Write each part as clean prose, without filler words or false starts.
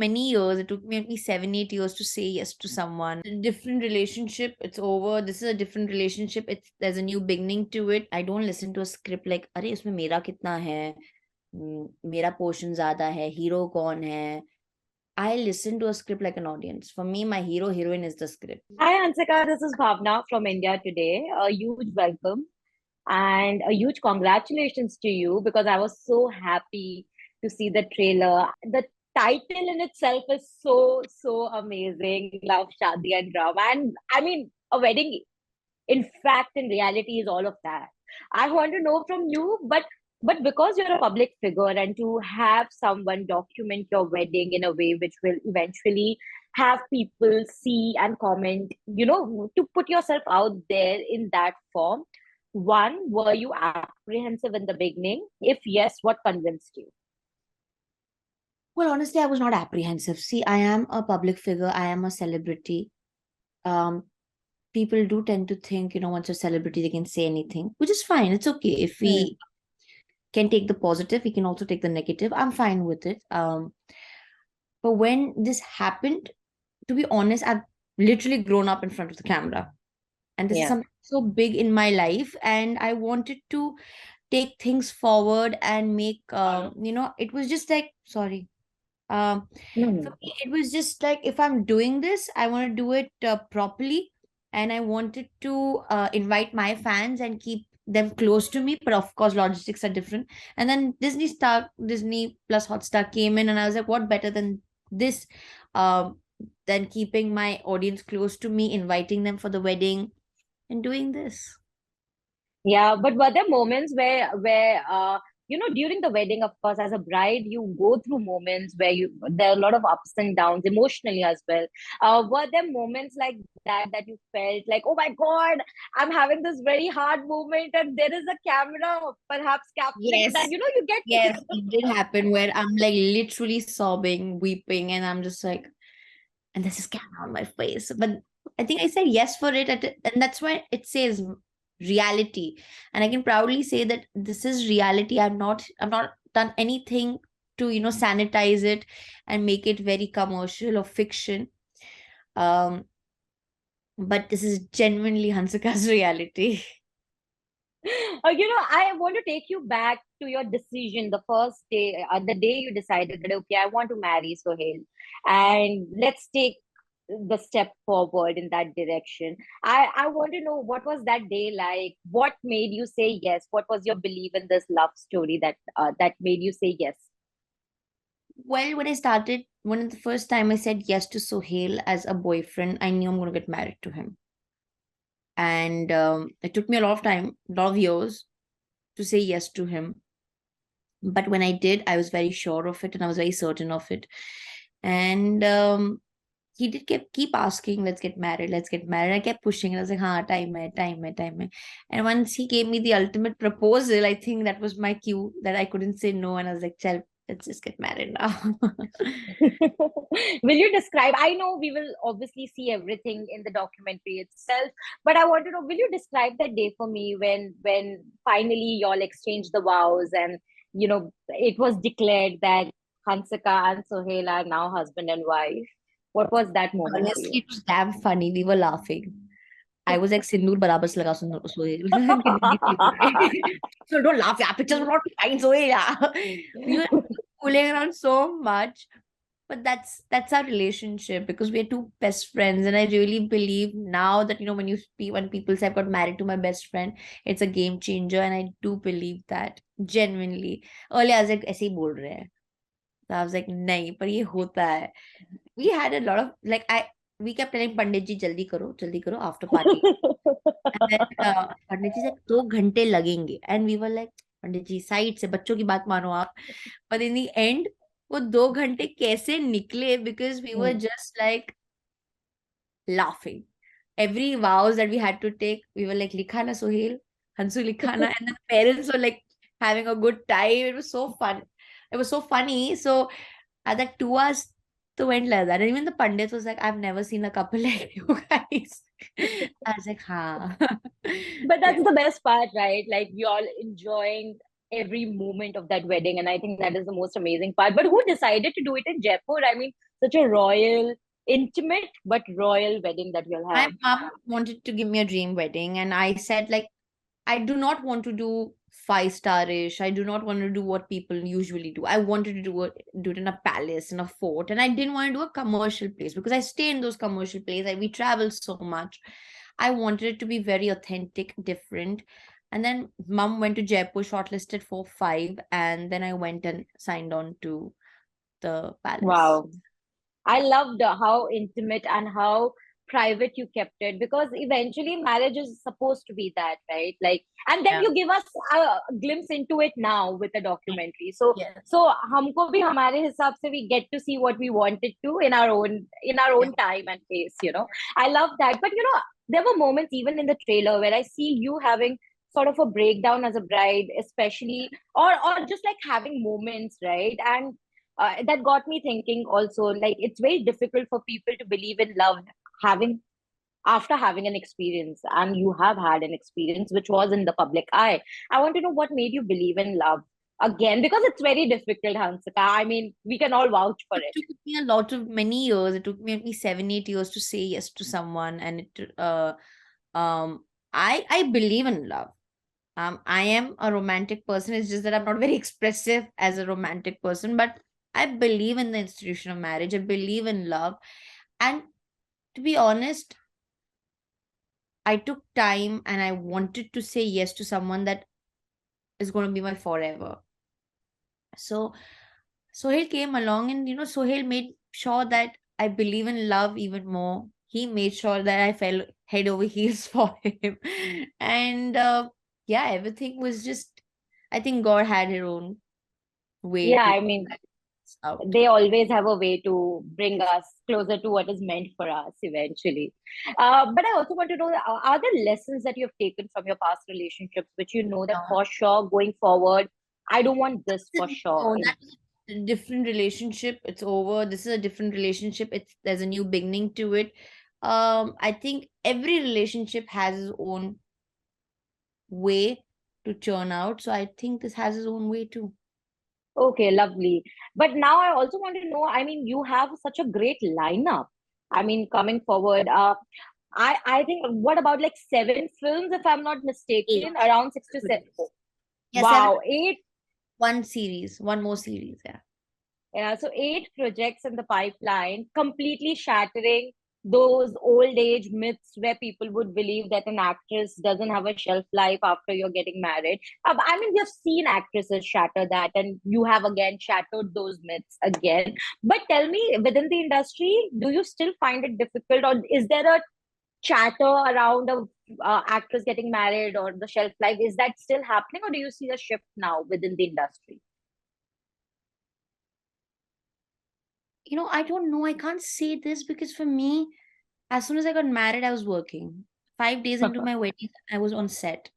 many years. It took me maybe 7-8 years to say yes to someone. A different relationship, it's over. This is a different relationship. There's a new beginning to it. I don't listen to a script like, अरे इसमें मेरा कितना है, मेरा portion ज़्यादा है, hero कौन है. I listen to a script like an audience. For me, my hero, heroine is the script. Hi, Hansika. This is Bhavna from India today. A huge welcome and a huge congratulations to you because I was so happy to see the trailer. The title in itself is so amazing. Love, Shadi, and Drama. And I mean, a wedding, in fact, in reality, is all of that. I want to know from you, but because you're a public figure and to have someone document your wedding in a way which will eventually have people see and comment, to put yourself out there in that form. One, were you apprehensive in the beginning? If yes, what convinced you? Well, honestly, I was not apprehensive. See, I am a public figure. I am a celebrity. People do tend to think, once you're a celebrity, they can say anything, which is fine. It's okay. If we can take the positive, we can also take the negative. I'm fine with it. But when this happened, to be honest, I've literally grown up in front of the camera. And this is something so big in my life. And I wanted to take things forward and make, it was just like, sorry. For me, it was just like, if I'm doing this, I want to do it properly. And I wanted to invite my fans and keep them close to me. But of course, logistics are different. And then Disney plus Hotstar came in, and I was like, what better than this? Than keeping my audience close to me, inviting them for the wedding, and doing this. Yeah, but were there moments where during the wedding, of course, as a bride, you go through moments where there are a lot of ups and downs emotionally as well. Were there moments like that you felt like, oh my God, I'm having this very hard moment and there is a camera perhaps capturing that, you get. Yes, it did happen where I'm like literally sobbing, weeping, and I'm just like, and there's this camera on my face. But I think I said yes for it, and that's why it says reality. And I can proudly say that this is reality. I've not done anything to sanitize it and make it very commercial or fiction. But this is genuinely Hansika's reality. I want to take you back to your decision the first day, the day you decided that, okay, I want to marry Sohael. And let's take the step forward in that direction. I want to know, what was that day like? What made you say yes? What was your belief in this love story that made you say yes? Well, when the first time I said yes to Sohael as a boyfriend, I knew I'm going to get married to him. And it took me a lot of time, a lot of years to say yes to him. But when I did, I was very sure of it and I was very certain of it. And he did keep asking, let's get married. I kept pushing. And I was like, time hai. And once he gave me the ultimate proposal, I think that was my cue that I couldn't say no. And I was like, chal, let's just get married now. Will you describe? I know we will obviously see everything in the documentary itself, but I want to know, will you describe that day for me when finally y'all exchanged the vows and it was declared that Hansika and Sohael are now husband and wife? What was that moment? Honestly, it was damn funny. We were laughing. I was like, Sindoor barabar se laga Sohael. So don't laugh, yeah. Pictures were not fine, Sohael, yeah. We were fooling around so much. But that's our relationship, because we're two best friends. And I really believe now that, when people say I've got married to my best friend, it's a game changer. And I do believe that genuinely. Earlier, I was like, ऐसे ही बोल रहे हैं. So I was like, nahi, पर ये होता है. We had a lot of, we kept telling Pandit ji, jaldi karo after party. And then Pandit ji said, 2 घंटे लगेंगे. And we were like, Pandit ji, side से बच्चों की बात मानो आप. But in the end, वो 2 घंटे कैसे निकले, because we were just like laughing. Every vows that we had to take, we were like, लिखा ना Sohael, Hansu लिखा ना. And the parents were like having a good time. It was so fun. It was so funny. So at that 2 hours to went like that. And even the Pandit was like, I've never seen a couple like you guys. I was like, ha. But that's the best part, right? Like, we all enjoying every moment of that wedding. And I think that is the most amazing part. But who decided to do it in Jaipur? I mean, such a royal, intimate but royal wedding that you'll My have. mom wanted to give me a dream wedding, and I said, like, I do not want to do five-star-ish. I do not want to do what people usually do. I wanted to do it in a palace, in a fort, and I didn't want to do a commercial place because I stay in those commercial places. We travel so much. I wanted it to be very authentic, different. And then mom went to Jaipur, shortlisted for five, and then I went and signed on to the palace. Wow. I loved how intimate and how private you kept it, because eventually marriage is supposed to be that, right? Like, and then Yeah. you give us a glimpse into it now with a documentary. So, Yes. so हमको भी हमारे हिसाब से we get to see what we wanted to in our Yeah. own time and pace. I love that. But there were moments even in the trailer where I see you having sort of a breakdown as a bride, especially, or just like having moments, right? And that got me thinking also, like, it's very difficult for people to believe in love having after having an experience, and you have had an experience which was in the public eye. I want to know what made you believe in love again, because it's very difficult, Hansika. I mean, we can all vouch for It it. took me many years. It took me maybe 7, 8 years to say yes to someone, and um, I believe in love. I am a romantic person. It's just that I'm not very expressive as a romantic person, but I believe in the institution of marriage. I believe in love, and to be honest, I took time and I wanted to say yes to someone that is going to be my forever. So Sohail came along, and Sohail made sure that I believe in love even more. He made sure that I fell head over heels for him. And yeah, everything was just, I think God had her own way Yeah, to I work mean, this out. they always have a way to bring us closer to what is meant for us eventually. But I also want to know, are there lessons that you've taken from your past relationships which you know that No, for sure going forward, I don't want this for sure? no, that was a different relationship. It's over. This is a different relationship. There's a new beginning to it. I think every relationship has its own way to churn out. So I think this has its own way too. Okay, lovely. But now I also want to know, I mean, you have such a great lineup. I mean, coming forward, I think, what about like 7 films, if I'm not Eight. mistaken, around 6 to 7. Yeah, seven. Wow, eight. One series, one more series. Yeah. Yeah, so 8 projects in the pipeline, completely shattering those old age myths where people would believe that an actress doesn't have a shelf life after you're getting married. I mean, you've seen actresses shatter that, and you have again shattered those myths again. But tell me, within the industry, do you still find it difficult, or is there a chatter around a actress getting married or the shelf life? Is that still happening, or do you see a shift now within the industry? I don't know. I can't say this because for me, as soon as I got married, I was working. 5 days into my wedding, I was on set.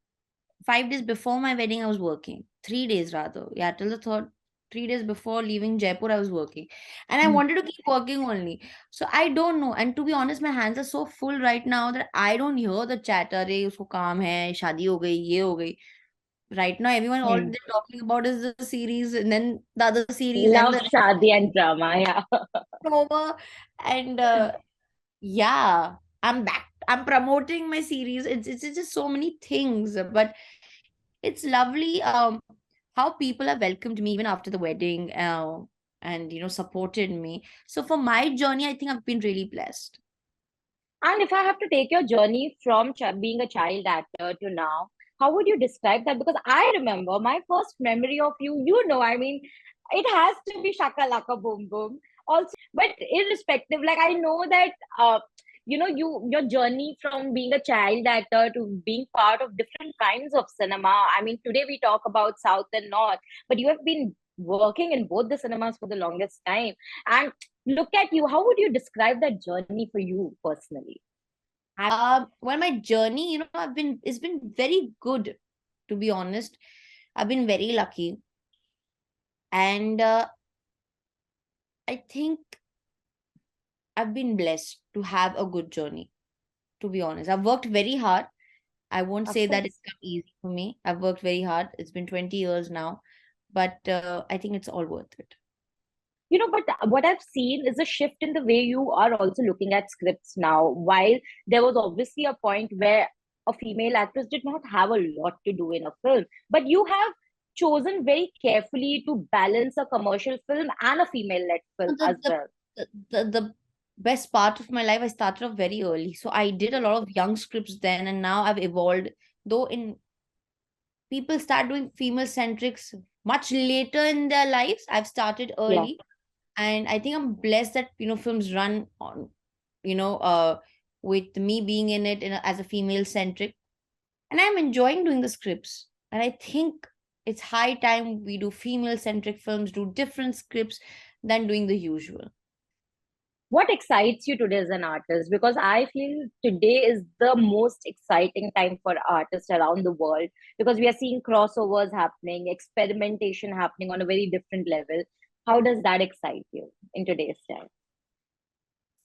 5 days before my wedding, I was working. 3 days rather. Yeah, till the third, 3 days before leaving Jaipur, I was working. And I wanted to keep working only. So I don't know. And to be honest, my hands are so full right now that I don't hear the chatter. "Arey, usko kaam hai, shadi ho gayi, ye ho gayi." Right now, everyone, all Hmm. they're talking about is the series, and then the other series, and Love, the shadi, and drama. Yeah. over. And yeah, I'm back. I'm promoting my series. It's just so many things, but it's lovely how people have welcomed me even after the wedding, and supported me. So for my journey, I think I've been really blessed. And if I have to take your journey from being a child actor to now, how would you describe that? Because I remember my first memory of you, I mean, it has to be Shaka Laka Boom Boom. Also, but irrespective, like, I know that, your journey from being a child actor to being part of different kinds of cinema. I mean, today we talk about South and North, but you have been working in both the cinemas for the longest time. And look at you. How would you describe that journey for you personally? Well, my journey, it's been very good, to be honest. I've been very lucky, and I think I've been blessed to have a good journey. To be honest, I've worked very hard. I won't Of say that it's course. come easy for me. I've worked very hard. It's been 20 years now, but I think it's all worth it. But what I've seen is a shift in the way you are also looking at scripts now. While there was obviously a point where a female actress did not have a lot to do in a film, but you have chosen very carefully to balance a commercial film and a female-led film The, as the, well. the best part of my life, I started off very early. So I did a lot of young scripts then, and now I've evolved. Though in people start doing female centrics much later in their lives, I've started Yeah. early. And I think I'm blessed that, films run on, you know, with me being in it as a female centric. And I'm enjoying doing the scripts. And I think it's high time we do female centric films, do different scripts than doing the usual. What excites you today as an artist? Because I feel today is the most exciting time for artists around the world, because we are seeing crossovers happening, experimentation happening on a very different level. How does that excite you in today's time?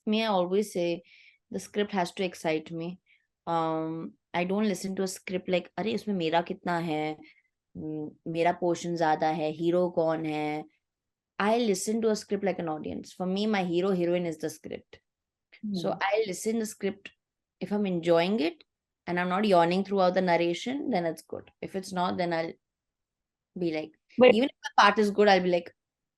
Me, I always say the script has to excite me. I don't listen to a script like, अरे इसमें मेरा कितना है, मेरा portion ज्यादा है, hero कौन है. I listen to a script like an audience. For me, my hero heroine is the script. So I listen the script. If I'm enjoying it and I'm not yawning throughout the narration, then it's good. If it's not, then I'll be like, But even if the part is good, I'll be like,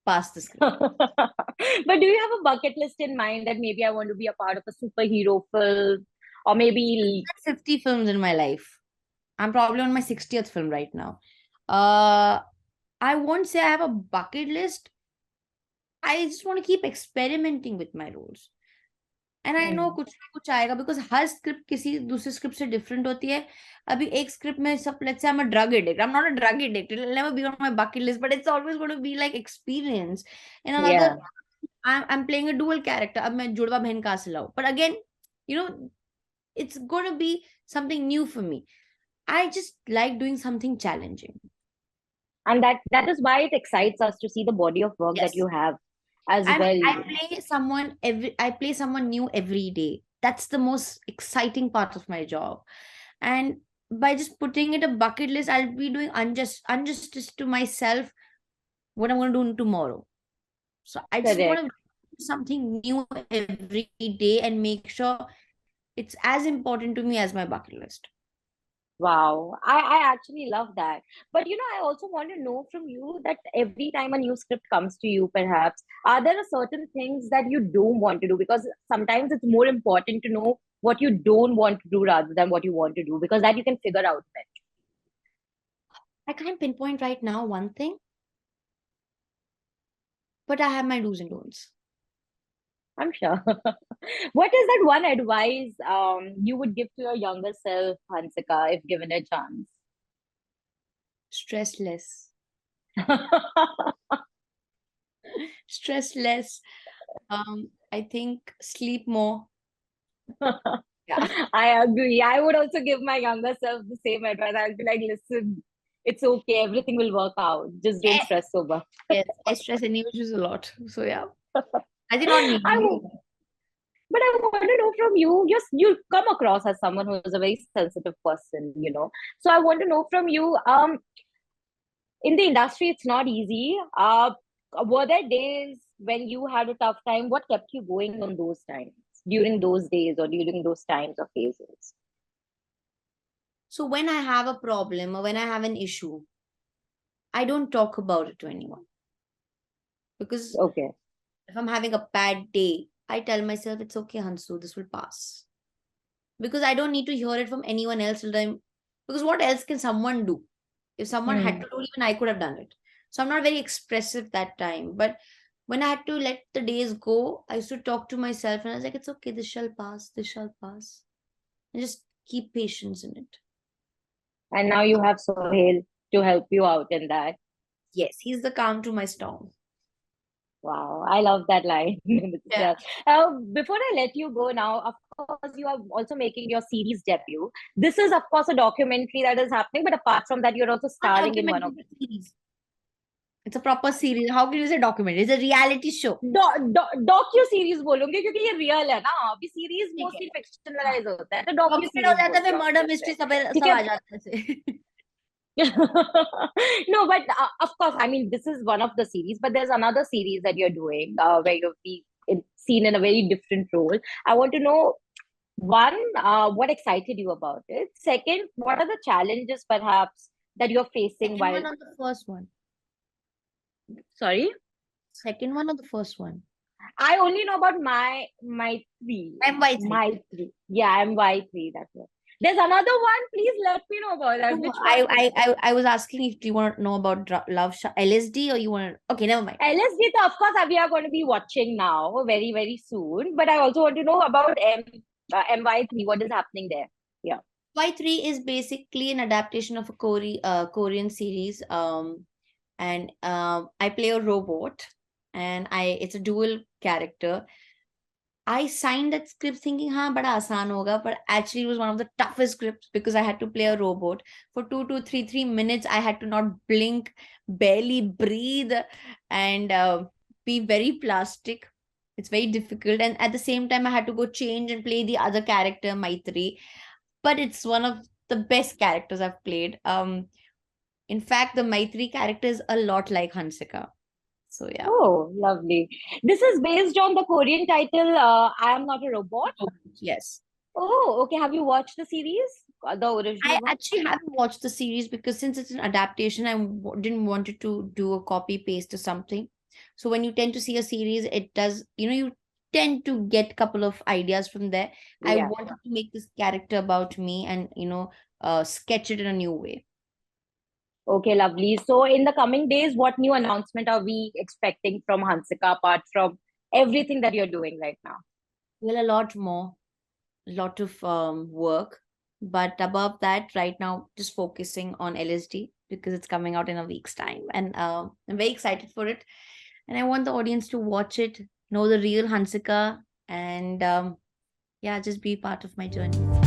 pass the script. but do you have a bucket list in mind that maybe I want to be a part of a superhero film, or maybe 50 films in my life. I'm probably on my 60th film right now. Uh, I won't say I have a bucket list. I just want to keep experimenting with my roles. And I know कुछ ना कुछ आएगा because her script किसी दूसरे script से different होती है. अभी एक स्क्रिप्ट में सब let's say I am a drug addict. I am not a drug addict. It will never be on my bucket list but it's always going to be like experience. In another I am playing a dual character. अब मैं जुड़वा बहन कहाँ से लाऊं. But again it's going to be something new for me. I just like doing something challenging. and that is why it excites us to see the body of work that Yes. you have as I well. I play someone new every day. That's the most exciting part of my job. And by just putting it a bucket list, I'll be doing injustice to myself what I'm going to do tomorrow. So I just want Correct. to do something new every day and make sure it's as important to me as my bucket list. Wow, I actually love that. But I also want to know from you that every time a new script comes to you, perhaps, are there certain things that you don't want to do? Because sometimes it's more important to know what you don't want to do rather than what you want to do, because that you can figure out better. I can't pinpoint right now one thing, but I have my do's and don'ts. I'm sure. What is that one advice you would give to your younger self, Hansika, if given a chance? Stress less. Stress less. I think sleep more. Yeah. I agree. I would also give my younger self the same advice. I'll be like, listen, it's okay. Everything will work out. Just don't Yes. stress over. Yes. I stress anyways a lot. So yeah. I think not me. I will, but I want to know from you. Just you come across as someone who is a very sensitive person. So I want to know from you. In the industry, it's not easy. Were there days when you had a tough time? What kept you going on those times, during those days or during those times or phases? So when I have a problem or when I have an issue, I don't talk about it to anyone. Because Okay. if I'm having a bad day, I tell myself it's okay, Hansu, this will pass. Because I don't need to hear it from anyone else till time. Because what else can someone do? If someone had to do it, even I could have done it. So I'm not very expressive that time. But when I had to let the days go, I used to talk to myself and I was like, it's okay, this shall pass, this shall pass. And just keep patience in it. And now you have Sohael to help you out in that. Yes, he's the calm to my storm. Wow, I love that line in Yeah. itself. Before I let you go now, of course, you are also making your series debut. This is, of course, a documentary that is happening, but apart from that, you're also Not starring in one of documentary, it's a series. It's a proper series. How can you say documentary? It's a reality show. docu series बोलूंगी क्योंकि ये real है ना. अभी series ठीक है. Mostly fictionalise होता है, तो डॉक्यू Document हो सीरीज जाता है, फिर बोलूंगा मर्डर उसको. मिस्ट्री सब ठीक सब है. आ जाता है. No, but of course, I mean, this is one of the series, but there's another series that you're doing where you'll be seen in a very different role. I want to know, one, what excited you about it? Second, what are the challenges perhaps that you're facing Second while, one or the first one? sorry? Second one or the first one? I only know about my three. I'm Y3. My three. Yeah, I'm Y3. That's it. There's another one. Please let me know about that. No, Which one? I was asking if you want to know about LSD or you want to. Okay, never mind. LSD, of course, we are going to be watching now very, very soon. But I also want to know about MY3. What is happening there? Yeah. Y3 is basically an adaptation of a Korean series. And I play a robot, and it's a dual character. I signed that script thinking, हाँ बड़ा आसान होगा, but actually it was one of the toughest scripts because I had to play a robot for 2 to 3 minutes. I had to not blink, barely breathe, and be very plastic. It's very difficult, and at the same time, I had to go change and play the other character, Maitri. But it's one of the best characters I've played. In fact, the Maitri character is a lot like Hansika. So yeah. Oh, lovely. This is based on the Korean title, I Am Not a Robot. Yes. Oh, okay. Have you watched the series? The I original one? actually haven't watched the series because since it's an adaptation, didn't want it to do a copy paste or something. So when you tend to see a series, it does, you tend to get a couple of ideas from there. I Yeah. wanted to make this character about me and, sketch it in a new way. Okay, lovely. So in the coming days, what new announcement are we expecting from Hansika apart from everything that you're doing right now? Well, a lot more, lot of work. But above that, right now, just focusing on LSD because it's coming out in a week's time. And I'm very excited for it. And I want the audience to watch it, know the real Hansika, and yeah, just be part of my journey.